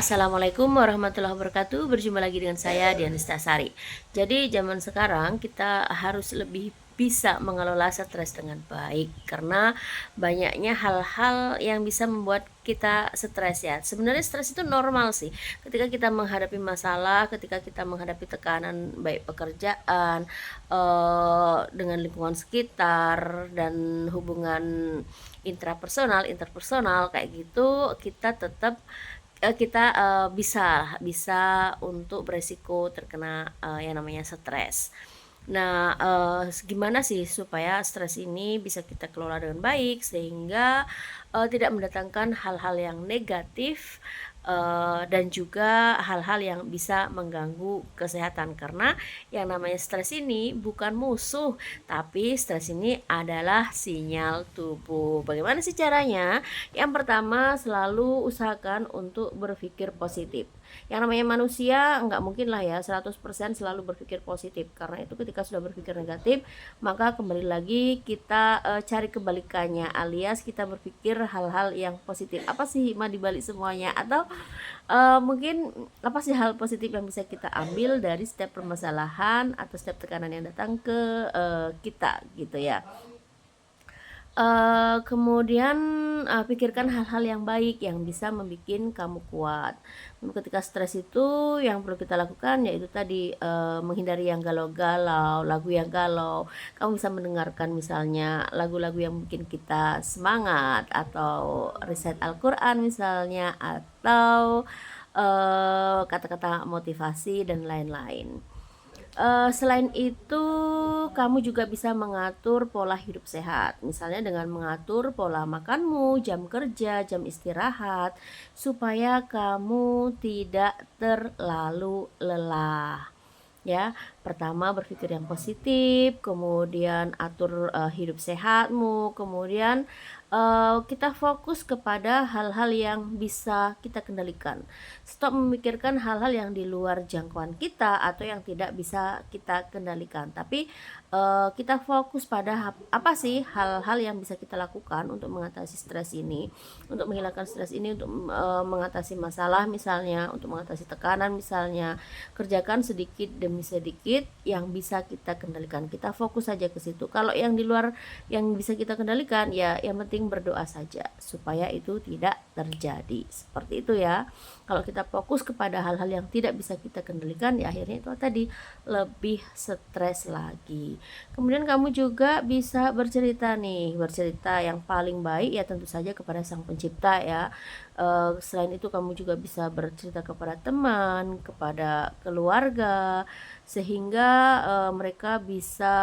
Assalamualaikum warahmatullahi wabarakatuh. Berjumpa lagi dengan saya Dian Sari. Jadi zaman sekarang kita harus lebih bisa mengelola stres dengan baik karena banyaknya hal-hal yang bisa membuat kita stres ya. Sebenarnya stres itu normal sih. Ketika kita menghadapi masalah, ketika kita menghadapi tekanan baik pekerjaan, dengan lingkungan sekitar dan hubungan intrapersonal, interpersonal kayak gitu, kita tetap bisa untuk beresiko terkena yang namanya stres. Nah, gimana sih supaya stres ini bisa kita kelola dengan baik sehingga tidak mendatangkan hal-hal yang negatif dan juga hal-hal yang bisa mengganggu kesehatan, karena yang namanya stres ini bukan musuh, tapi stres ini adalah sinyal tubuh. Bagaimana sih caranya? Yang pertama, selalu usahakan untuk berpikir positif. Yang namanya manusia nggak mungkin lah ya 100% selalu berpikir positif, karena itu ketika sudah berpikir negatif maka kembali lagi kita cari kebalikannya, alias kita berpikir hal-hal yang positif. Apa sih hikmah dibalik semuanya, atau mungkin apa sih hal positif yang bisa kita ambil dari setiap permasalahan atau setiap tekanan yang datang ke kita gitu ya. Kemudian pikirkan hal-hal yang baik yang bisa membuat kamu kuat. Ketika stres itu yang perlu kita lakukan yaitu tadi, menghindari yang galau-galau, lagu yang galau. Kamu bisa mendengarkan misalnya lagu-lagu yang bikin kita semangat, atau riset Al-Quran misalnya, atau kata-kata motivasi dan lain-lain. Selain itu, kamu juga bisa mengatur pola hidup sehat, misalnya dengan mengatur pola makanmu, jam kerja, jam istirahat, supaya kamu tidak terlalu lelah. Ya, pertama berpikir yang positif, kemudian atur hidup sehatmu, kemudian kita fokus kepada hal-hal yang bisa kita kendalikan. Stop memikirkan hal-hal yang di luar jangkauan kita atau yang tidak bisa kita kendalikan. Tapi kita fokus pada apa sih hal-hal yang bisa kita lakukan untuk mengatasi stres ini, untuk menghilangkan stres ini, untuk mengatasi masalah misalnya, untuk mengatasi tekanan misalnya. Kerjakan sedikit demi sedikit yang bisa kita kendalikan. Kita fokus saja ke situ. Kalau yang di luar yang bisa kita kendalikan, ya yang penting berdoa saja supaya itu tidak terjadi. Seperti itu ya. Kalau kita fokus kepada hal-hal yang tidak bisa kita kendalikan, ya akhirnya itu tadi lebih stres lagi. Kemudian kamu juga bisa bercerita nih, bercerita yang paling baik ya tentu saja kepada Sang Pencipta ya. Selain itu kamu juga bisa bercerita kepada teman, kepada keluarga, sehingga mereka bisa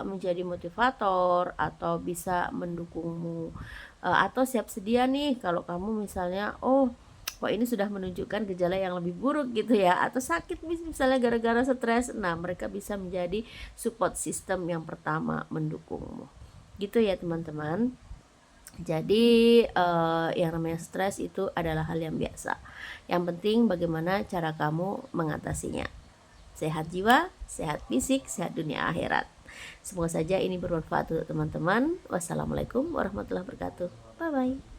menjadi motivator atau bisa mendukungmu, atau siap sedia nih kalau kamu misalnya kok ini sudah menunjukkan gejala yang lebih buruk gitu ya, atau sakit misalnya gara-gara stres. Nah, mereka bisa menjadi support system yang pertama mendukungmu. Gitu ya, teman-teman. Jadi yang namanya stres itu adalah hal yang biasa. Yang penting bagaimana cara kamu mengatasinya. Sehat jiwa, sehat fisik, sehat dunia akhirat. Semoga saja ini bermanfaat untuk teman-teman. Wassalamualaikum warahmatullahi wabarakatuh. Bye bye.